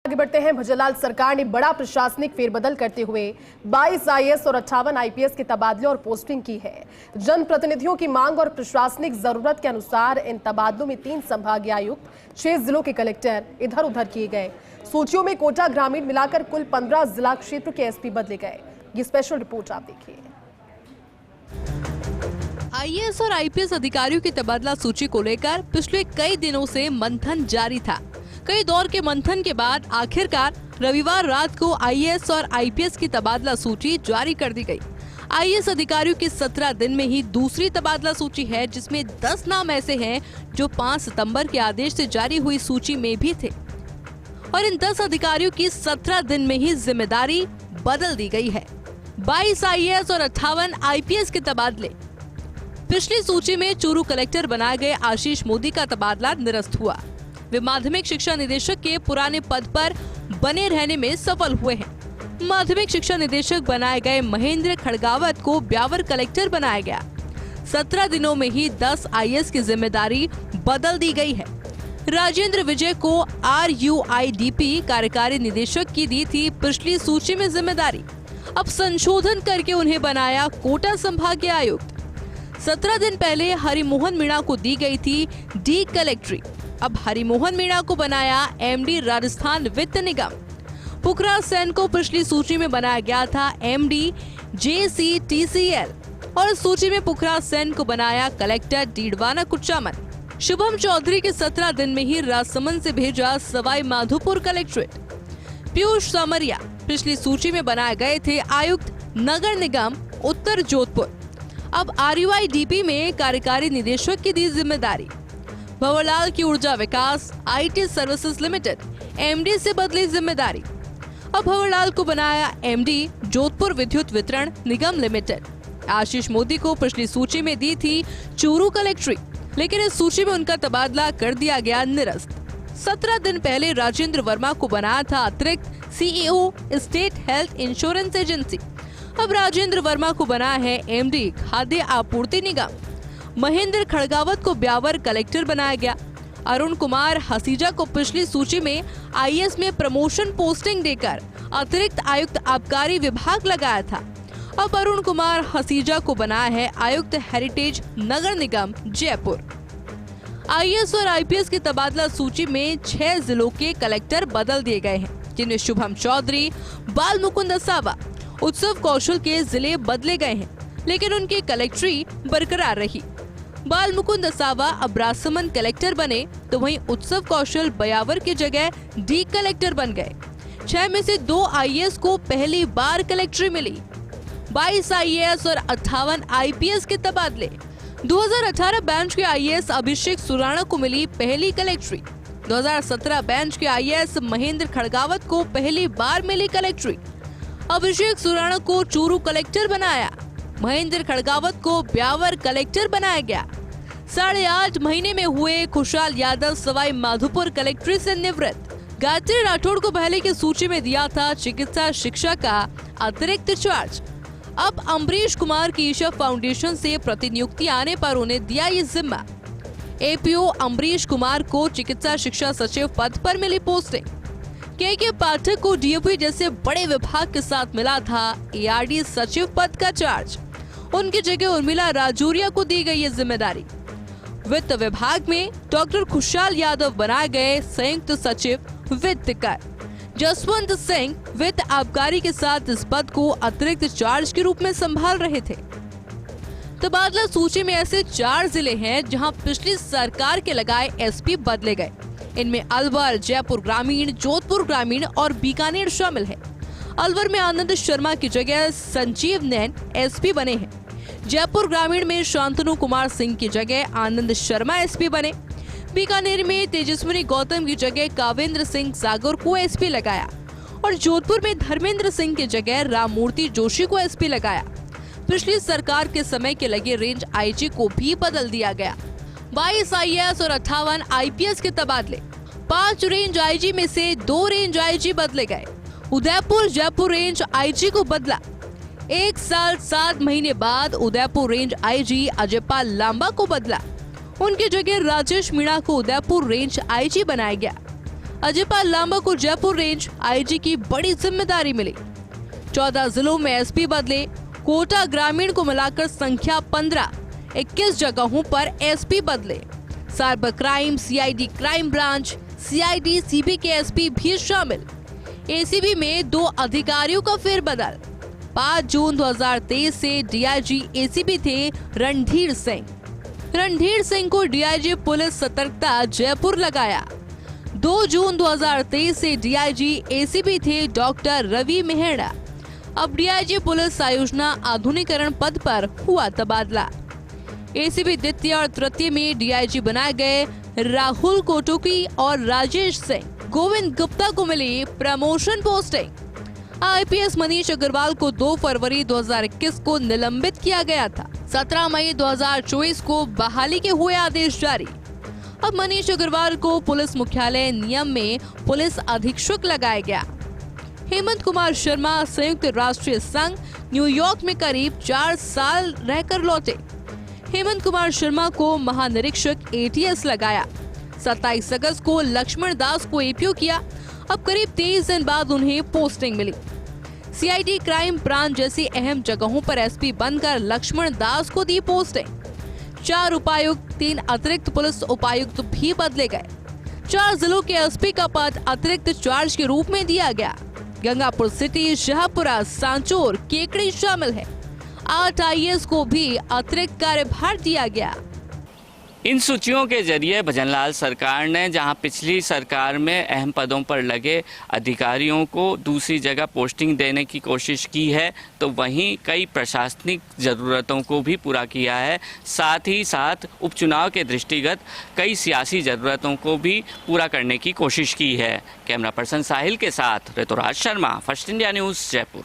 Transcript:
आगे बढ़ते हैं। भजनलाल सरकार ने बड़ा प्रशासनिक फेरबदल करते हुए 22 आईएएस और 58 आईपीएस के तबादले और पोस्टिंग की है। जनप्रतिनिधियों की मांग और प्रशासनिक जरूरत के अनुसार इन तबादलों में 3 संभागीय आयुक्त, 6 जिलों के कलेक्टर इधर उधर किए गए। सूचियों में कोटा ग्रामीण मिलाकर कुल 15 जिला क्षेत्र के एसपी बदले गए। ये स्पेशल रिपोर्ट आप देखिए। आईएएस और आईपीएस अधिकारियों की तबादला सूची को लेकर पिछले कई दिनों से मंथन जारी था। कई दौर के मंथन के बाद आखिरकार रविवार रात को आईएएस और आईपीएस की तबादला सूची जारी कर दी गई। आईएएस अधिकारियों की 17 दिन में ही दूसरी तबादला सूची है, जिसमें 10 नाम ऐसे हैं जो 5 सितंबर के आदेश से जारी हुई सूची में भी थे और इन 10 अधिकारियों की 17 दिन में ही जिम्मेदारी बदल दी गई है। 22 आईएएस और 58 आईपीएस के तबादले। पिछली सूची में चूरू कलेक्टर बनाए गए आशीष मोदी का तबादला निरस्त हुआ। वे माध्यमिक शिक्षा निदेशक के पुराने पद पर बने रहने में सफल हुए हैं। माध्यमिक शिक्षा निदेशक बनाए गए महेंद्र खड़गावत को ब्यावर कलेक्टर बनाया गया। 17 दिनों में ही 10 आईएएस की जिम्मेदारी बदल दी गई है। राजेंद्र विजय को RUIDP कार्यकारी निदेशक की दी थी पिछली सूची में जिम्मेदारी। अब संशोधन करके उन्हें बनाया कोटा संभागीय आयुक्त। 17 दिन पहले हरिमोहन मीणा को दी गई थी डी कलेक्ट्री। अब हरिमोहन मीणा को बनाया MD राजस्थान वित्त निगम। पुखराज सेन को पिछली सूची में बनाया गया था MD JCTCL और सूची में पुखराज सेन को बनाया कलेक्टर डीडवाना कुचामन। शुभम चौधरी के 17 दिन में ही राजसमंद से भेजा सवाई माधोपुर कलेक्ट्रेट। पीयूष सामरिया पिछली सूची में बनाए गए थे आयुक्त नगर निगम उत्तर जोधपुर। अब RUIDP में कार्यकारी निदेशक की दी जिम्मेदारी। भंवरलाल की ऊर्जा विकास IT सर्विसेज लिमिटेड MD से बदली जिम्मेदारी। अब भंवरलाल को बनाया MD जोधपुर विद्युत वितरण निगम लिमिटेड। आशीष मोदी को पिछली सूची में दी थी चूरू कलेक्ट्री, लेकिन इस सूची में उनका तबादला कर दिया गया निरस्त। 17 दिन पहले राजेंद्र वर्मा को बनाया था अतिरिक्त CEO state health insurance agency. अब राजेंद्र वर्मा को बना है MD खाद्य आपूर्ति निगम। महेंद्र खड़गावत को ब्यावर कलेक्टर बनाया गया। अरुण कुमार हसीजा को पिछली सूची में आईएएस में प्रमोशन पोस्टिंग देकर अतिरिक्त आयुक्त आबकारी विभाग लगाया था। अब अरुण कुमार हसीजा को बनाया है आयुक्त हेरिटेज नगर निगम जयपुर। आईएएस और आईपीएस की तबादला सूची में 6 जिलों के कलेक्टर बदल दिए गए हैं, जिनमें शुभम चौधरी, बाल मुकुंद असावा, उत्सव कौशल के जिले बदले गए हैं, लेकिन उनकी कलेक्ट्री बरकरार रही। बाल मुकुंद असावा अब राजसमंद कलेक्टर बने, तो वहीं उत्सव कौशल बयावर की जगह डी कलेक्टर बन गए। 6 में से 2 आईएएस को पहली बार कलेक्ट्री मिली। 22 आईएएस और 58 आईपीएस के तबादले। 2018 बैच के आईएएस अभिषेक सुराणा को मिली पहली कलेक्ट्री। 2017 बैच के आईएएस महेंद्र खड़गावत को पहली बार मिली कलेक्ट्री। अभिषेक सुराणा को चूरू कलेक्टर बनाया। महेंद्र खड़गावत को ब्यावर कलेक्टर बनाया गया। 8.5 महीने में हुए खुशहाल यादव सवाई माधोपुर कलेक्ट्री से निवृत्त। गायत्री राठौड़ को पहले की सूची में दिया था चिकित्सा शिक्षा का अतिरिक्त चार्ज। अब अम्बरीश कुमार की ईशा फाउंडेशन से प्रतिनियुक्ति आने पर उन्हें दिया ये जिम्मा। APO अम्बरीश कुमार को चिकित्सा शिक्षा सचिव पद पर मिली पोस्टिंग। के पाठक को DOP जैसे बड़े विभाग के साथ मिला था ARD सचिव पद का चार्ज। उनकी जगह उर्मिला राजौरिया को दी गई ये जिम्मेदारी। वित्त विभाग में डॉक्टर खुशहाल यादव बनाए गए संयुक्त सचिव वित्त कर। जसवंत सिंह वित्त आबकारी के साथ इस पद को अतिरिक्त चार्ज के रूप में संभाल रहे थे। तबादला सूची में ऐसे 4 जिले हैं जहां पिछली सरकार के लगाए SP बदले गए। इनमें अलवर, जयपुर ग्रामीण, जोधपुर ग्रामीण और बीकानेर शामिल है। अलवर में आनंद शर्मा की जगह संजीव नैन SP बने हैं। जयपुर ग्रामीण में शांतनु कुमार सिंह की जगह आनंद शर्मा SP बने। बीकानेर में तेजस्विनी गौतम की जगह कावेंद्र सिंह सागर को SP लगाया और जोधपुर में धर्मेंद्र सिंह की जगह राममूर्ति जोशी को SP लगाया। पिछली सरकार के समय के लगे रेंज IG को भी बदल दिया गया। 22 आईएएस और 58 आईपीएस के तबादले। 5 रेंज IG में से 2 रेंज IG बदले गए। उदयपुर जयपुर रेंज IG को बदला। 1 साल 7 महीने बाद उदयपुर रेंज IG अजयपाल लांबा को बदला। उनकी जगह राजेश मीणा को उदयपुर रेंज IG बनाया गया। अजयपाल लांबा को जयपुर रेंज आईजी की बड़ी जिम्मेदारी मिली। 14 जिलों में एसपी बदले, कोटा ग्रामीण को मिलाकर संख्या 15, 21 जगहों पर एसपी बदले। Cyber crime, CID crime branch, CID CB के एसपी भी शामिल। एसीबी में 2 अधिकारियों का फेरबदल। 5 जून 2023 से डीआईजी एसीबी थे रणधीर सिंह। रणधीर सिंह को डीआईजी पुलिस सतर्कता जयपुर लगाया। 2 जून 2023 से डीआईजी एसीबी थे डॉक्टर रवि मेहरा। अब डीआईजी पुलिस आयोजना आधुनिकीकरण पद पर हुआ तबादला। एसीबी द्वितीय और तृतीय में डीआईजी बनाए गए राहुल कोटुकी और राजेश सिंह। गोविंद गुप्ता को मिली promotion posting. IPS Manish Agrawal को 2 फरवरी 2021 को निलंबित किया गया था। 17 मई 2024 को बहाली के हुए आदेश जारी। अब मनीष अग्रवाल को पुलिस मुख्यालय नियम में पुलिस अधीक्षक लगाया गया। हेमंत कुमार शर्मा संयुक्त राष्ट्रीय संघ न्यूयॉर्क में करीब 4 साल रहकर लौटे। हेमंत कुमार शर्मा को महानिरीक्षक एटीएस लगाया। 27 अगस्त को लक्ष्मण दास को एपीओ किया। अब करीब 23 दिन बाद उन्हें पोस्टिंग मिली। सीआईडी क्राइम ब्रांच जैसी अहम जगहों पर एसपी बनकर लक्ष्मण दास को दी पोस्टिंग। 4 उपायुक्त, 3 अतिरिक्त पुलिस उपायुक्त भी बदले गए। 4 जिलों के एसपी का पद अतिरिक्त चार्ज के रूप में दिया गया। गंगापुर सिटी, शाहपुरा, सांचौर, केकड़ी शामिल है। 8 आईएएस को भी अतिरिक्त कार्यभार दिया गया। इन सूचियों के जरिए भजनलाल सरकार ने जहां पिछली सरकार में अहम पदों पर लगे अधिकारियों को दूसरी जगह पोस्टिंग देने की कोशिश की है, तो वहीं कई प्रशासनिक ज़रूरतों को भी पूरा किया है। साथ ही साथ उपचुनाव के दृष्टिगत कई सियासी ज़रूरतों को भी पूरा करने की कोशिश की है। कैमरा पर्सन साहिल के साथ Rituraj Sharma, first India news, Jaipur.